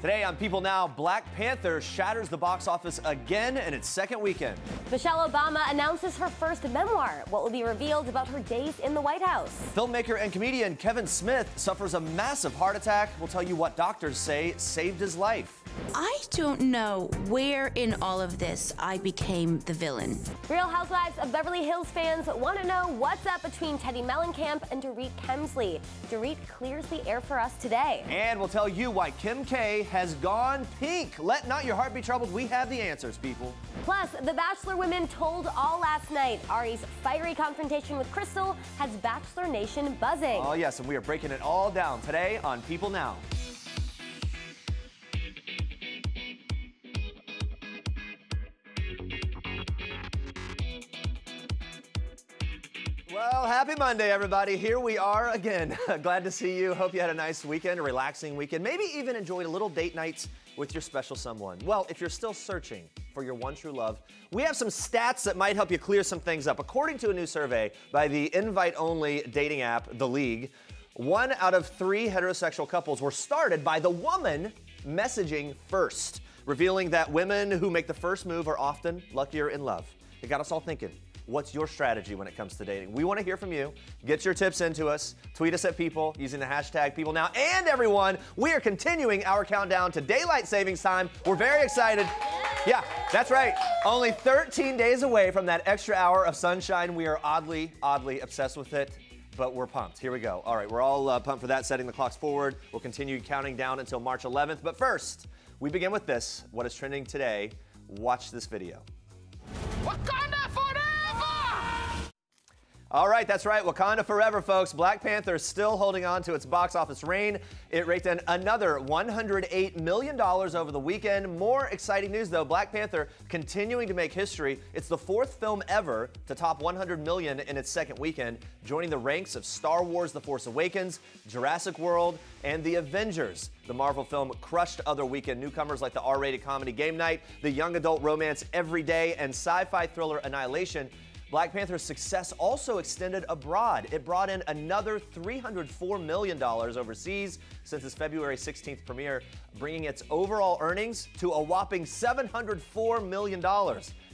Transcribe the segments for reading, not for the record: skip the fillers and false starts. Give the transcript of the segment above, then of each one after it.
Today on People Now, Black Panther shatters the box office again in its second weekend. Michelle Obama announces her first memoir. What will be revealed about her days in the White House? Filmmaker and comedian Kevin Smith suffers a massive heart attack. We'll tell you what doctors say saved his life. I don't know where in all of this I became the villain. Real Housewives of Beverly Hills fans want to know what's up between Teddy Mellencamp and Dorit Kemsley. Dorit clears the air for us today. And we'll tell you why Kim K has gone pink. Let not your heart be troubled. We have the answers, people. Plus, the Bachelor women told all last night. Ari's fiery confrontation with Krystal has Bachelor Nation buzzing. Oh, yes, and we are breaking it all down today on People Now. Well, happy Monday, everybody. Here we are again. Glad to see you. Hope you had a nice weekend, a relaxing weekend. Maybe even enjoyed a little date nights with your special someone. Well, if you're still searching for your one true love, we have some stats that might help you clear some things up. According to a new survey by the invite-only dating app, The League, 1 out of 3 heterosexual couples were started by the woman messaging first, revealing that women who make the first move are often luckier in love. It got us all thinking. What's your strategy when it comes to dating? We want to hear from you. Get your tips into us. Tweet us at People using the hashtag PeopleNow. And everyone, we are continuing our countdown to daylight savings time. We're very excited. Yeah, that's right. Only 13 days away from that extra hour of sunshine. We are oddly obsessed with it, but we're pumped. Here we go. All right, we're all pumped for that, setting the clocks forward. We'll continue counting down until March 11th. But first, we begin with this. What is trending today? Watch this video. Wakanda forever! All right, that's right. Wakanda forever, folks. Black Panther is still holding on to its box office reign. It raked in another $108 million over the weekend. More exciting news, though. Black Panther continuing to make history. It's the 4th film ever to top $100 million in its second weekend, joining the ranks of Star Wars: The Force Awakens, Jurassic World, and The Avengers. The Marvel film crushed other weekend newcomers like the R-rated comedy Game Night, the young adult romance Every Day, and sci-fi thriller Annihilation. Black Panther's success also extended abroad. It brought in another $304 million overseas since its February 16th premiere, bringing its overall earnings to a whopping $704 million.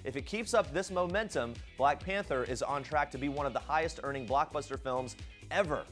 If it keeps up this momentum, Black Panther is on track to be one of the highest-earning blockbuster films ever.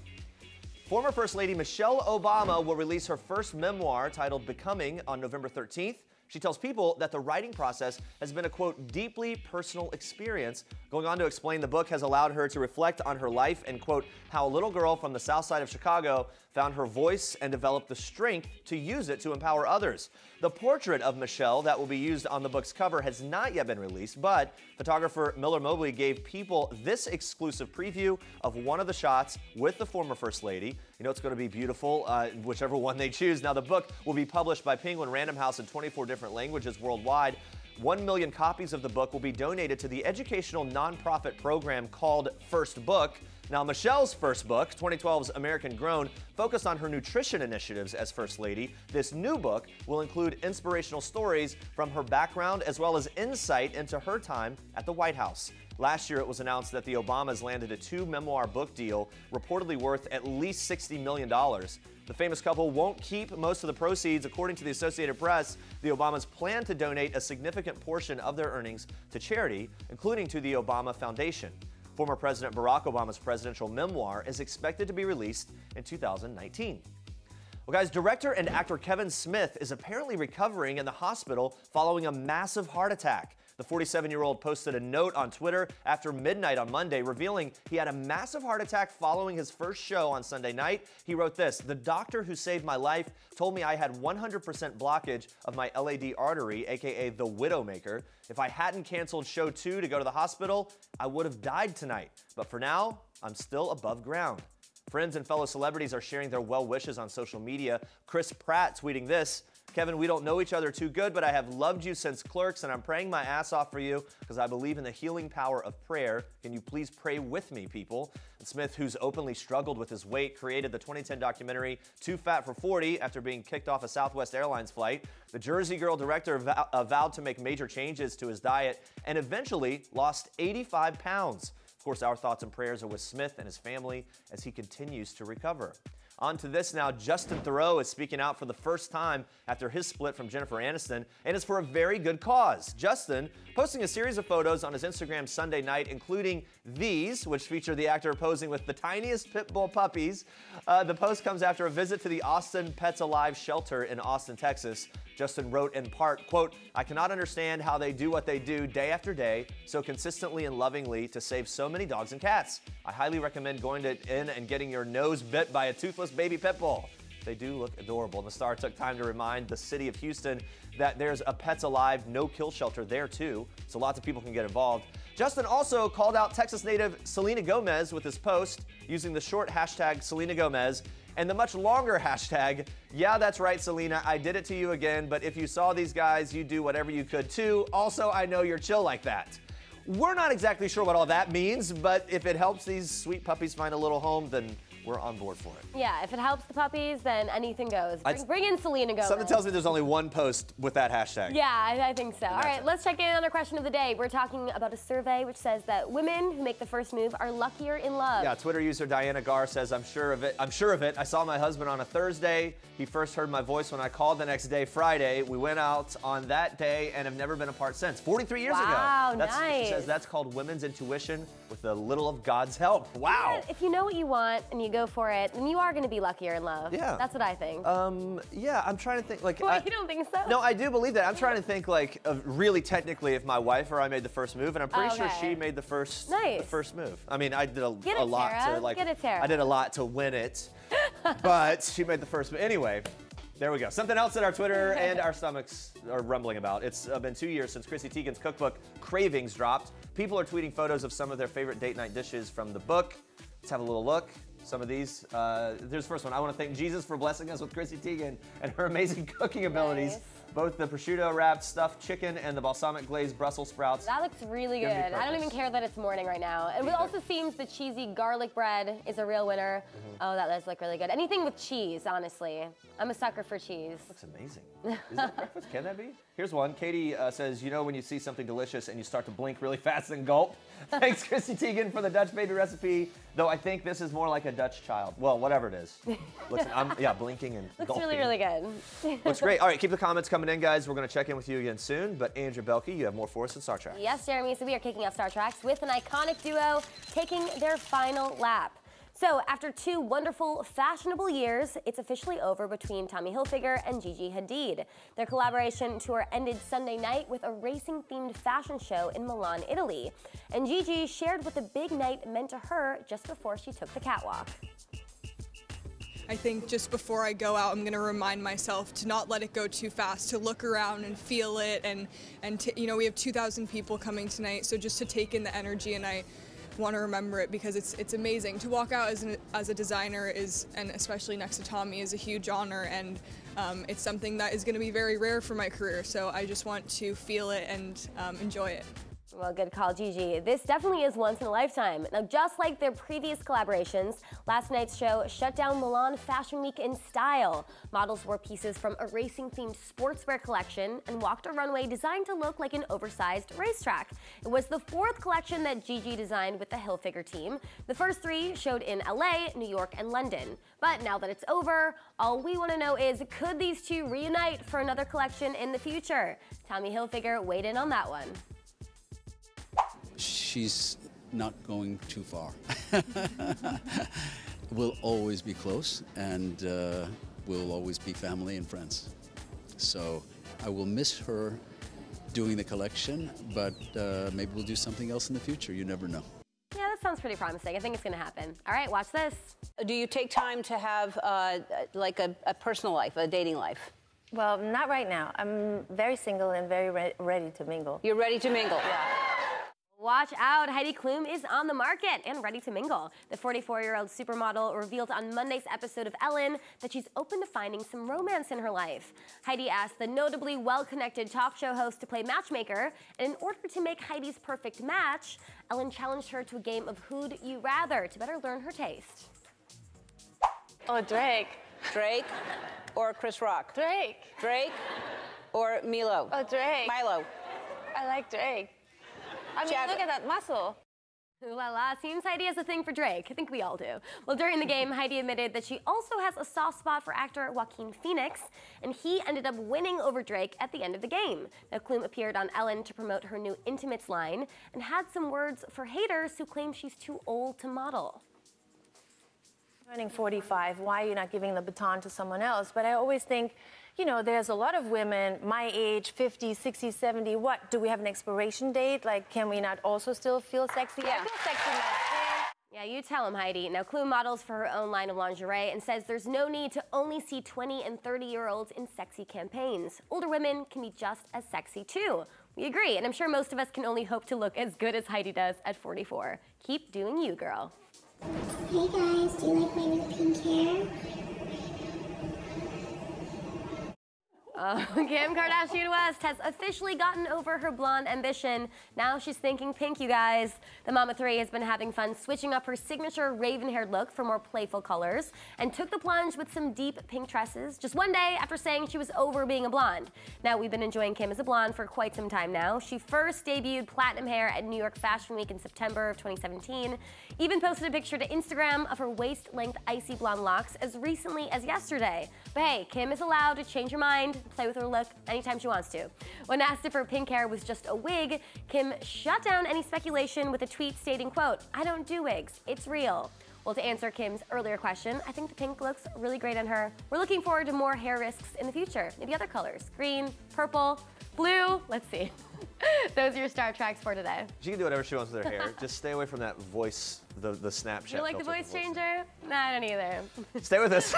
Former First Lady Michelle Obama will release her first memoir titled Becoming on November 13th. She tells People that the writing process has been a, quote, deeply personal experience, going on to explain the book has allowed her to reflect on her life and, quote, how a little girl from the south side of Chicago found her voice and developed the strength to use it to empower others. The portrait of Michelle that will be used on the book's cover has not yet been released, but photographer Miller Mobley gave People this exclusive preview of one of the shots with the former First Lady. You know it's going to be beautiful, whichever one they choose. Now, the book will be published by Penguin Random House in 24 different languages worldwide. 1 million copies of the book will be donated to the educational nonprofit program called First Book. Now, Michelle's first book, 2012's American Grown, focused on her nutrition initiatives as First Lady. This new book will include inspirational stories from her background as well as insight into her time at the White House. Last year, it was announced that the Obamas landed a 2-memoir book deal, reportedly worth at least $60 million. The famous couple won't keep most of the proceeds. According to the Associated Press, the Obamas plan to donate a significant portion of their earnings to charity, including to the Obama Foundation. Former President Barack Obama's presidential memoir is expected to be released in 2019. Well, guys, director and actor Kevin Smith is apparently recovering in the hospital following a massive heart attack. The 47-year-old posted a note on Twitter after midnight on Monday, revealing he had a massive heart attack following his first show on Sunday night. He wrote this: "The doctor who saved my life told me I had 100% blockage of my LAD artery, aka the Widowmaker. If I hadn't canceled show 2 to go to the hospital, I would have died tonight. But for now, I'm still above ground." Friends and fellow celebrities are sharing their well wishes on social media. Chris Pratt tweeting this: "Kevin, we don't know each other too good, but I have loved you since Clerks, and I'm praying my ass off for you because I believe in the healing power of prayer. Can you please pray with me, people?" And Smith, who's openly struggled with his weight, created the 2010 documentary Too Fat for 40 after being kicked off a Southwest Airlines flight. The Jersey Girl director vowed to make major changes to his diet and eventually lost 85 pounds. Of course, our thoughts and prayers are with Smith and his family as he continues to recover. On to this now. Justin Theroux is speaking out for the first time after his split from Jennifer Aniston, and it's for a very good cause. Justin posting a series of photos on his Instagram Sunday night, including these, which feature the actor posing with the tiniest pit bull puppies. The post comes after a visit to the Austin Pets Alive shelter in Austin, Texas. Justin wrote in part, quote, "I cannot understand how they do what they do day after day so consistently and lovingly to save so many dogs and cats. I highly recommend going in and getting your nose bit by a toothless baby pit bull. They do look adorable." And the star took time to remind the city of Houston that there's a Pets Alive no-kill shelter there too, so lots of people can get involved. Justin also called out Texas native Selena Gomez with his post using the short hashtag Selena Gomez and the much longer hashtag, "Yeah, that's right, Selena, I did it to you again, but if you saw these guys, you'd do whatever you could too. Also, I know you're chill like that." We're not exactly sure what all that means, but if it helps these sweet puppies find a little home, then we're on board for it. Yeah, if it helps the puppies, then anything goes. Bring in Selena Gomez. Something tells me there's only one post with that hashtag. Yeah, I think so. All right, let's check in on our question of the day. We're talking about a survey which says that women who make the first move are luckier in love. Yeah, Twitter user Diana Gar says, I'm sure of it. I saw my husband on a Thursday. He first heard my voice when I called the next day, Friday. We went out on that day and have never been apart since. 43 years ago. Wow, nice. She says that's called women's intuition with a little of God's help. Wow. Yeah, if you know what you want and you go for it, then you are going to be luckier in love. Yeah. That's what I think. Yeah, I'm trying to think. Like, Wait, you don't think so? No, I do believe that. I'm trying to think, like, of really technically if my wife or I made the first move, and I'm pretty sure she made the first move. I mean, I did a lot to, like, Tara. I did a lot to win it, but she made the first move. Anyway, there we go. Something else that our Twitter and our stomachs are rumbling about. It's been 2 years since Chrissy Teigen's cookbook, Cravings, dropped. People are tweeting photos of some of their favorite date night dishes from the book. Let's have a little look. Some of these. There's the first one. I want to thank Jesus for blessing us with Chrissy Teigen and her amazing cooking abilities. Nice. Both the prosciutto wrapped stuffed chicken and the balsamic glazed Brussels sprouts. That looks really good. I don't even care that it's morning right now. It also seems the cheesy garlic bread is a real winner. Oh, that does look really good. Anything with cheese, honestly. I'm a sucker for cheese. Looks amazing. Is that breakfast? Can that be? Here's one. Katie says, you know when you see something delicious and you start to blink really fast and gulp? Thanks, Chrissy Teigen, for the Dutch baby recipe. Though I think this is more like a Dutch child. Well, whatever it is. Yeah, blinking and looks gulping. Looks really, really good. Looks great. All right, keep the comments coming in, guys. We're going to check in with you again soon. But Andrea, Boehlke, you have more for us in Star Trek. Yes, Jeremy. So we are kicking off Star Treks with an iconic duo taking their final lap. So after 2 wonderful, fashionable years, it's officially over between Tommy Hilfiger and Gigi Hadid. Their collaboration tour ended Sunday night with a racing-themed fashion show in Milan, Italy. And Gigi shared what the big night meant to her just before she took the catwalk. I think just before I go out, I'm going to remind myself to not let it go too fast, to look around and feel it. And you know, we have 2,000 people coming tonight, so just to take in the energy, and I want to remember it because it's amazing. To walk out as a designer and especially next to Tommy, is a huge honor, and it's something that is going to be very rare for my career. So I just want to feel it and enjoy it. Well, good call, Gigi. This definitely is once in a lifetime. Now, just like their previous collaborations, last night's show shut down Milan Fashion Week in style. Models wore pieces from a racing-themed sportswear collection and walked a runway designed to look like an oversized racetrack. It was the 4th collection that Gigi designed with the Hilfiger team. The first 3 showed in LA, New York, and London. But now that it's over, all we want to know is, could these 2 reunite for another collection in the future? Tommy Hilfiger weighed in on that one. She's not going too far. We'll always be close, and we'll always be family and friends. So I will miss her doing the collection, but maybe we'll do something else in the future. You never know. Yeah, that sounds pretty promising. I think it's going to happen. All right, watch this. Do you take time to have like a personal life, a dating life? Well, not right now. I'm very single and very ready to mingle. You're ready to mingle? Yeah. Watch out, Heidi Klum is on the market and ready to mingle. The 44-year-old supermodel revealed on Monday's episode of Ellen that she's open to finding some romance in her life. Heidi asked the notably well-connected talk show host to play matchmaker, and in order to make Heidi's perfect match, Ellen challenged her to a game of Who'd You Rather to better learn her taste. Oh, Drake. Drake or Chris Rock? Drake. Drake or Milo? Oh, Drake. Milo. I like Drake. I mean, Chad, look at that muscle. Ooh la la, seems Heidi has a thing for Drake. I think we all do. Well, during the game, Heidi admitted that she also has a soft spot for actor Joaquin Phoenix, and he ended up winning over Drake at the end of the game. Now, Klum appeared on Ellen to promote her new Intimates line and had some words for haters who claim she's too old to model. Turning 45, why are you not giving the baton to someone else? But I always think, you know, there's a lot of women my age, 50, 60, 70, what? Do we have an expiration date? Like, can we not also still feel sexy? Yeah. I feel sexy now. Yeah, you tell him, Heidi. Now, Klum models for her own line of lingerie and says there's no need to only see 20 and 30-year-olds in sexy campaigns. Older women can be just as sexy, too. We agree, and I'm sure most of us can only hope to look as good as Heidi does at 44. Keep doing you, girl. Hey guys, do you like my new pink hair? Kim Kardashian West has officially gotten over her blonde ambition. Now she's thinking pink, you guys. The mom of three has been having fun switching up her signature raven-haired look for more playful colors and took the plunge with some deep pink tresses just one day after saying she was over being a blonde. Now, we've been enjoying Kim as a blonde for quite some time now. She first debuted platinum hair at New York Fashion Week in September of 2017. Even posted a picture to Instagram of her waist-length icy blonde locks as recently as yesterday. But hey, Kim is allowed to change her mind, play with her look anytime she wants to. When asked if her pink hair was just a wig, Kim shut down any speculation with a tweet stating, quote, "I don't do wigs, it's real." Well, to answer Kim's earlier question, I think the pink looks really great on her. We're looking forward to more hair risks in the future. Maybe other colors, green, purple, blue, let's see. Those are your Star Tracks for today. She can do whatever she wants with her hair. Just stay away from that voice, the Snapchat. You like the voice changer? Nah, I don't either. Stay with us.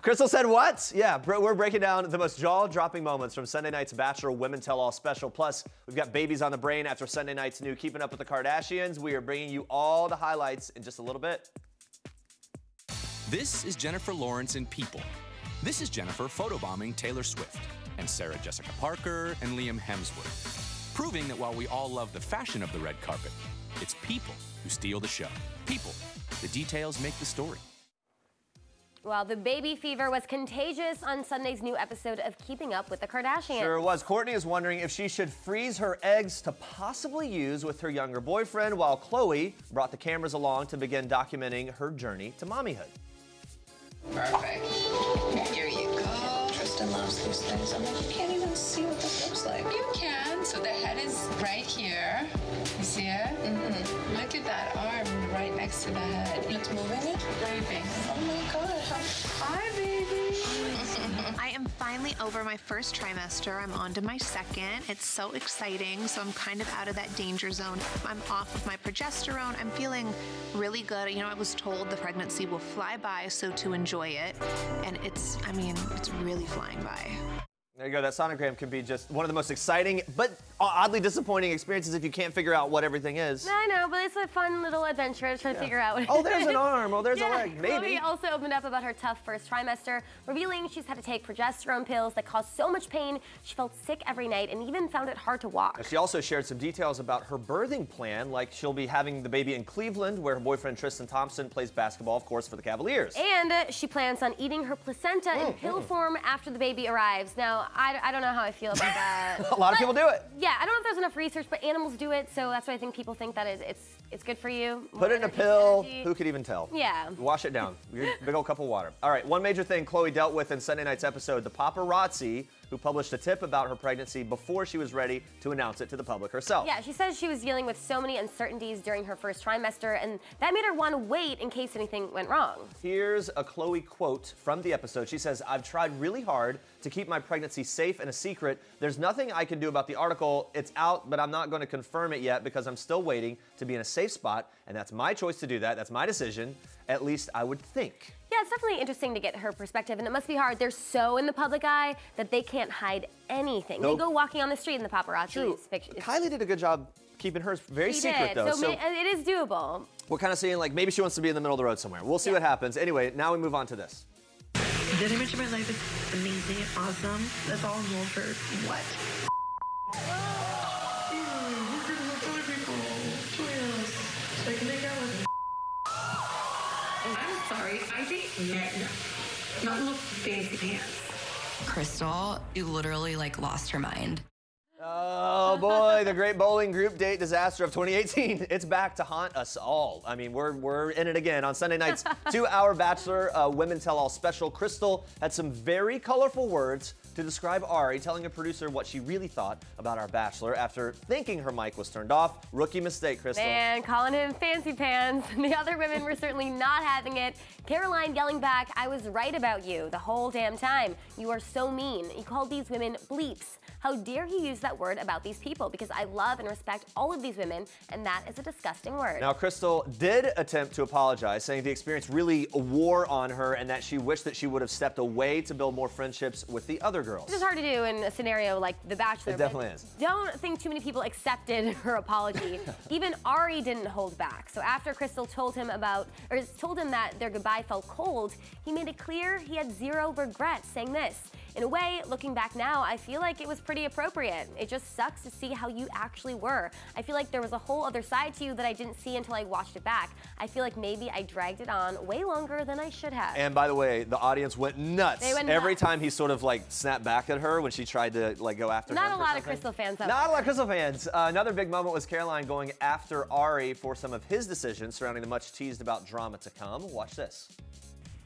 Krystal said what? Yeah, we're breaking down the most jaw-dropping moments from Sunday night's Bachelor Women Tell All special. Plus, we've got babies on the brain after Sunday night's new Keeping Up with the Kardashians. We are bringing you all the highlights in just a little bit. This is Jennifer Lawrence in People. This is Jennifer photobombing Taylor Swift and Sarah Jessica Parker and Liam Hemsworth, proving that while we all love the fashion of the red carpet, it's people who steal the show. People. The details make the story. Well, the baby fever was contagious on Sunday's new episode of Keeping Up with the Kardashians. Sure was. Kourtney is wondering if she should freeze her eggs to possibly use with her younger boyfriend, while Khloe brought the cameras along to begin documenting her journey to mommyhood. Perfect. Here you go. Tristan loves these things. I'm like, you can't even see what this looks like. You can. So the head is right here. You see it? Mm-hmm. Look at that arm right next to the head. It's moving it? Waving. Oh my God. Hi, baby. I am finally over my first trimester. I'm on to my second. It's so exciting. So I'm kind of out of that danger zone. I'm off of my progesterone. I'm feeling really good. You know, I was told the pregnancy will fly by, so to enjoy it. And it's really flying by. There you go. That sonogram can be just one of the most exciting but oddly disappointing experiences if you can't figure out what everything is. I know, but it's a fun little adventure to try to figure out what it is. Oh, there's an arm. Oh, there's a leg. Maybe. Khloe also opened up about her tough first trimester, revealing she's had to take progesterone pills that cause so much pain she felt sick every night and even found it hard to walk. She also shared some details about her birthing plan, like she'll be having the baby in Cleveland, where her boyfriend Tristan Thompson plays basketball, of course, for the Cavaliers. And she plans on eating her placenta in pill form after the baby arrives. Now, I don't know how I feel about that. A lot of people do it. Yeah, I don't know if there's enough research, but animals do it, so that's why I think people think that it's good for you. Put it in a pill. Who could even tell? Yeah. Wash it down. Big old cup of water. All right, one major thing Khloe dealt with in Sunday night's episode, the paparazzi who published a tip about her pregnancy before she was ready to announce it to the public herself. Yeah, she says she was dealing with so many uncertainties during her first trimester, and that made her want to wait in case anything went wrong. Here's a Khloe quote from the episode. She says, "I've tried really hard to keep my pregnancy safe and a secret. There's nothing I can do about the article. It's out, but I'm not going to confirm it yet because I'm still waiting to be in a safe spot, and that's my choice to do that. That's my decision. At least I would think." Yeah, it's definitely interesting to get her perspective, and it must be hard. They're so in the public eye that they can't hide anything. Nope. They go walking on the street in the paparazzi's pictures. Kylie did a good job keeping hers very secret, though. So it is doable. We're kind of seeing, like, maybe she wants to be in the middle of the road somewhere. We'll see what happens. Anyway, now we move on to this. Did I mention my life is amazing, awesome? That's all I'm going for what? We're good with other people. Twins. So I can make out with. I'm sorry, I date men, not little fancy pants. Krystal, you literally, like, lost her mind. Oh boy, the great bowling group date disaster of 2018. It's back to haunt us all. I mean, we're in it again. On Sunday night's 2-hour Bachelor Women Tell All special, Krystal had some very colorful words to describe Ari, telling a producer what she really thought about our Bachelor after thinking her mic was turned off. Rookie mistake, Krystal. Man, calling him fancy pants. The other women were certainly not having it. Caroline yelling back, "I was right about you the whole damn time. You are so mean." He called these women bleeps. How dare he use that word about these people? Because I love and respect all of these women, and that is a disgusting word. Now, Krystal did attempt to apologize, saying the experience really wore on her and that she wished that she would have stepped away to build more friendships with the other girls. This is hard to do in a scenario like The Bachelor. It definitely is. Don't think too many people accepted her apology. Even Ari didn't hold back. So after Krystal told him that their goodbye felt cold, he made it clear he had zero regrets, saying this: "In a way, looking back now, I feel like it was pretty appropriate. It just sucks to see how you actually were. I feel like there was a whole other side to you that I didn't see until I watched it back. I feel like maybe I dragged it on way longer than I should have." And by the way, the audience went nuts. They went Every nuts. time he sort of like snapped back at her when she tried to like go after Not him a or lot of something. Krystal fans out Not a there. lot of Krystal fans. Another big moment was Caroline going after Ari for some of his decisions surrounding the much teased about drama to come. Watch this.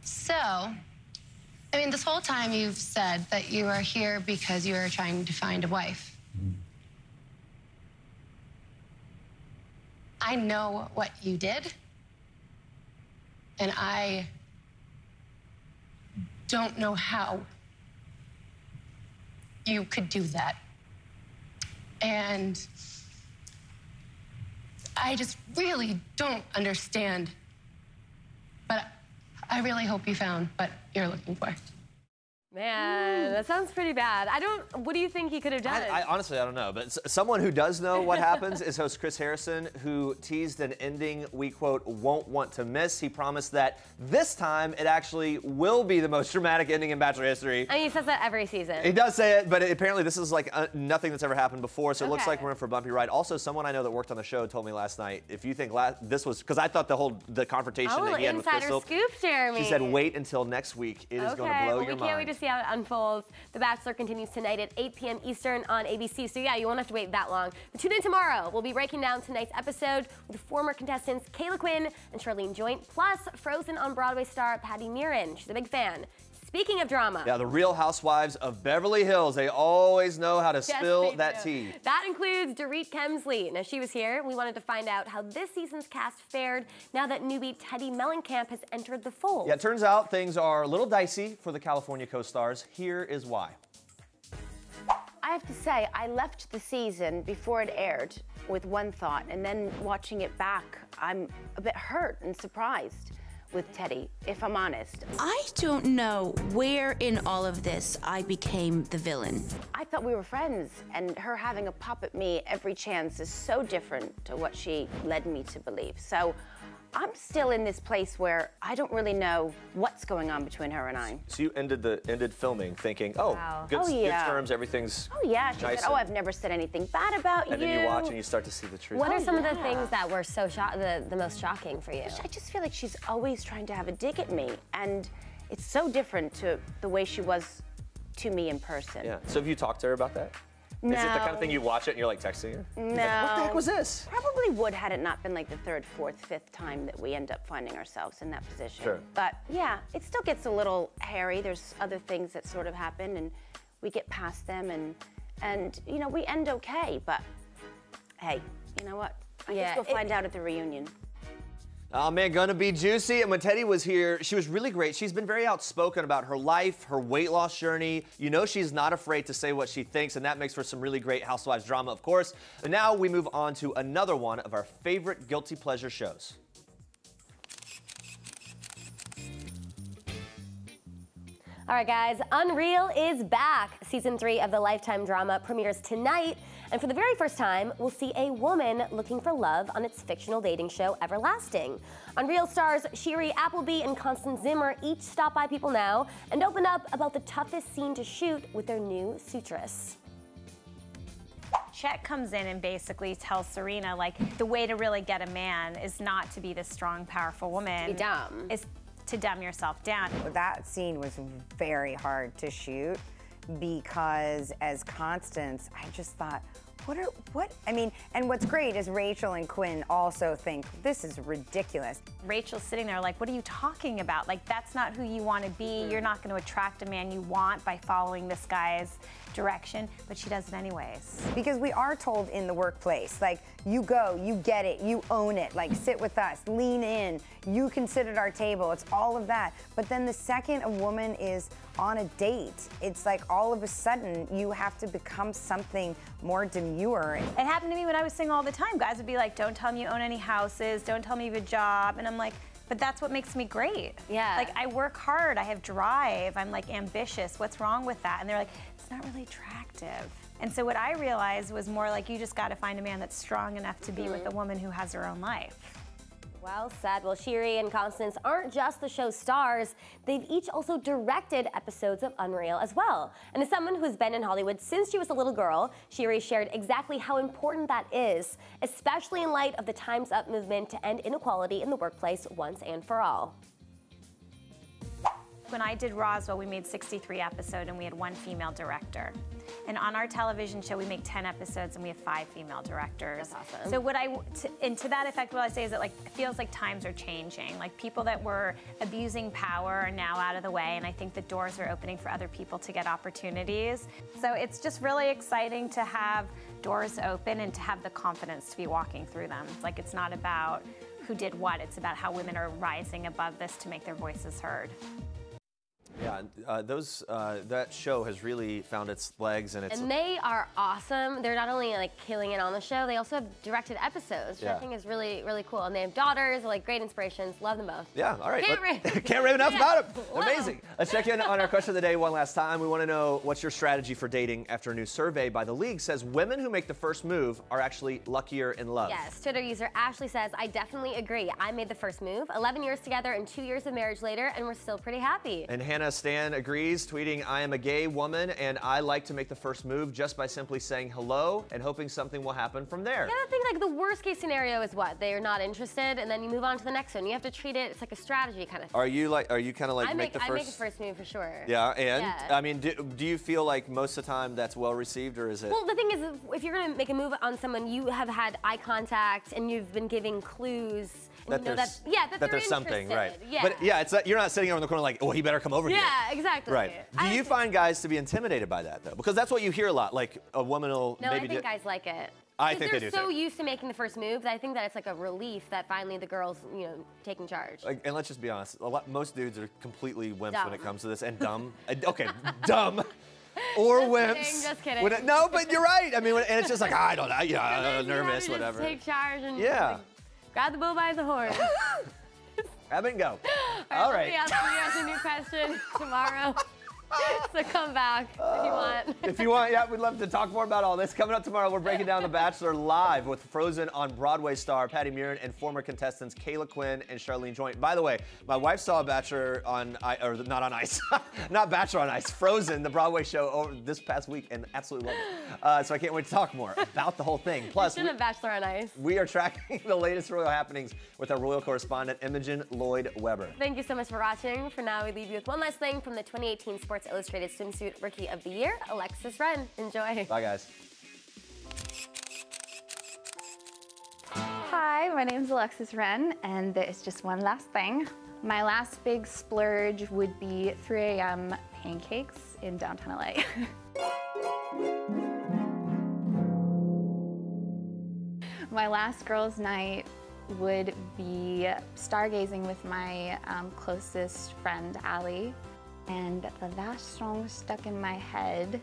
So, I mean, this whole time you've said that you are here because you are trying to find a wife. I know what you did, and I don't know how you could do that. And I just really don't understand. But I really hope you found what you're looking for. Man, that sounds pretty bad. What do you think he could have done? I honestly, I don't know. But someone who does know what happens is host Chris Harrison, who teased an ending we, quote, won't want to miss. He promised that this time it actually will be the most dramatic ending in Bachelor history. I mean, he says that every season. He does say it, but apparently this is like nothing that's ever happened before, so it looks Okay. like we're in for a bumpy ride. Also, someone I know that worked on the show told me last night, if you think this was, because I thought the confrontation that he had with insider Krystal, scoop, Jeremy. she said wait until next week. It is going to blow your We mind. can't wait to see how it unfolds. The Bachelor continues tonight at 8 p.m. Eastern on ABC, so yeah, you won't have to wait that long. But tune in tomorrow. We'll be breaking down tonight's episode with former contestants Kayla Quinn and Charlene Joint, plus Frozen on Broadway star Patty Murin. She's a big fan. Speaking of drama. Yeah, the Real Housewives of Beverly Hills. They always know how to spill that tea. That includes Dorit Kemsley. Now, she was here. We wanted to find out how this season's cast fared now that newbie Teddy Mellencamp has entered the fold. Yeah, it turns out things are a little dicey for the California co-stars. Here is why. I have to say, I left the season before it aired with one thought, and then watching it back, I'm a bit hurt and surprised with Teddy, if I'm honest. I don't know where in all of this I became the villain. I thought we were friends, and her having a pop at me every chance is so different to what she led me to believe. So I'm still in this place where I don't really know what's going on between her and I. So you ended filming thinking, oh, Wow. good, Oh, yeah. good terms, everything's Oh yeah, she nice said, oh, I've never said anything bad about you. and then you watch and you start to see the truth. What are some of the things that were so the most shocking for you? I just feel like she's always trying to have a dig at me, and it's so different to the way she was to me in person. Yeah. So have you talked to her about that? No. Is it the kind of thing you watch it and you're like texting her? No. Like, what the heck was this? Probably would had it not been like the third, fourth, fifth time that we end up finding ourselves in that position. Sure. But yeah, it still gets a little hairy. There's other things that sort of happen, and we get past them, and you know, we end okay. But hey, you know what? I guess we'll find out at the reunion. Oh man, gonna be juicy. And when Teddy was here, she was really great. She's been very outspoken about her life, her weight loss journey. You know she's not afraid to say what she thinks, and that makes for some really great Housewives drama, of course. And now we move on to another one of our favorite guilty pleasure shows. All right, guys, Unreal is back. Season 3 of the Lifetime drama premieres tonight. And for the very first time, we'll see a woman looking for love on its fictional dating show, Everlasting. Unreal stars Shiri Appleby and Constance Zimmer each stop by People Now and open up about the toughest scene to shoot with their new suitress. Chet comes in and basically tells Serena, like, the way to really get a man is not to be this strong, powerful woman. Be dumb. Is to dumb yourself down. That scene was very hard to shoot because as Constance, I just thought, I mean, and what's great is Rachel and Quinn also think, this is ridiculous. Rachel's sitting there like, what are you talking about? Like, that's not who you want to be. You're not going to attract a man you want by following this guy's direction, but she does it anyways. Because we are told in the workplace, like, you go, you get it, you own it, like, sit with us, lean in, you can sit at our table, it's all of that. But then the second a woman is on a date, it's like all of a sudden you have to become something more demure. It happened to me when I was single all the time. Guys would be like, don't tell me you own any houses, don't tell me you have a job, and I'm like, but that's what makes me great. Yeah. Like, I work hard, I have drive, I'm like ambitious, what's wrong with that? And they're like, it's not really attractive. And so what I realized was more like, you just gotta find a man that's strong enough to be with a woman who has her own life. Well said. Well, Sheree and Constance aren't just the show's stars. They've each also directed episodes of Unreal as well. And as someone who's been in Hollywood since she was a little girl, Sheree shared exactly how important that is, especially in light of the Time's Up movement to end inequality in the workplace once and for all. When I did Roswell, we made 63 episodes and we had 1 female director. And on our television show, we make 10 episodes and we have 5 female directors. That's awesome. So what and to that effect, what I say is that, like, it feels like times are changing. Like, people that were abusing power are now out of the way, and I think the doors are opening for other people to get opportunities. So it's just really exciting to have doors open and to have the confidence to be walking through them. It's like, it's not about who did what, it's about how women are rising above this to make their voices heard. Yeah, that show has really found its legs, and they are awesome. They're not only like killing it on the show, they also have directed episodes, which I think is really, really cool. And they have daughters, like great inspirations. Love them both. Yeah, all right. Can't rave enough about them. Amazing. Let's check in on our question of the day one last time. We want to know, what's your strategy for dating after a new survey by the league says women who make the first move are actually luckier in love. Yes, Twitter user Ashley says, I definitely agree. I made the first move, 11 years together and 2 years of marriage later, and we're still pretty happy. And Hannah Stan agrees, tweeting, I am a gay woman and I like to make the first move just by simply saying hello and hoping something will happen from there. Yeah, I think like the worst case scenario is what? They're not interested and then you move on to the next one. You have to treat it, it's like a strategy kind of thing. Are you kind of like I make the first? I make the first move for sure. Yeah, and I mean, do you feel like most of the time that's well received, or is it? Well, the thing is, if you're gonna make a move on someone, you have had eye contact and you've been giving clues. That there's something, right? Yeah. But yeah, it's you're not sitting over in the corner like, oh, he better come over here. Yeah, exactly. Right. Do you find guys to be intimidated by that though? Because that's what you hear a lot. Like a woman will No, maybe. I think guys like it. I think they do too. They're so used to making the first move that I think that it's like a relief that finally the girl's, taking charge. Like, and let's just be honest, most dudes are completely wimps when it comes to this, and dumb. Okay, dumb. Or wimps. Just kidding. No, but you're right. I mean, and it's just like, I don't know, I'm nervous, whatever. Take charge and grab the bull by the horn. Grab it and go. All right. We'll ask a new question tomorrow. So come back if you want. If you want, yeah, we'd love to talk more about all this. Coming up tomorrow, we're breaking down The Bachelor live with Frozen on Broadway star Patty Murin and former contestants Kayla Quinn and Charlene Joint. By the way, my wife saw Bachelor on, or not on ice, not Bachelor on Ice, Frozen, the Broadway show over this past week, and absolutely loved it. So I can't wait to talk more about the whole thing. Plus, Bachelor on Ice. We are tracking the latest royal happenings with our royal correspondent, Imogen Lloyd-Webber. Thank you so much for watching. For now, we leave you with one last thing from the 2018 Sports Illustrated Swimsuit Rookie of the Year, Alexis Wren. Enjoy. Bye, guys. Hi, my name's Alexis Wren, and there's just one last thing. My last big splurge would be 3 a.m. pancakes in downtown LA. My last girls' night would be stargazing with my closest friend, Allie. And the last song stuck in my head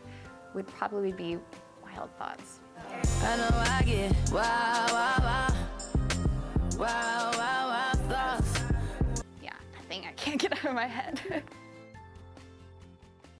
would probably be Wild Thoughts. I know I get wild thoughts. Yeah, I think I can't get out of my head.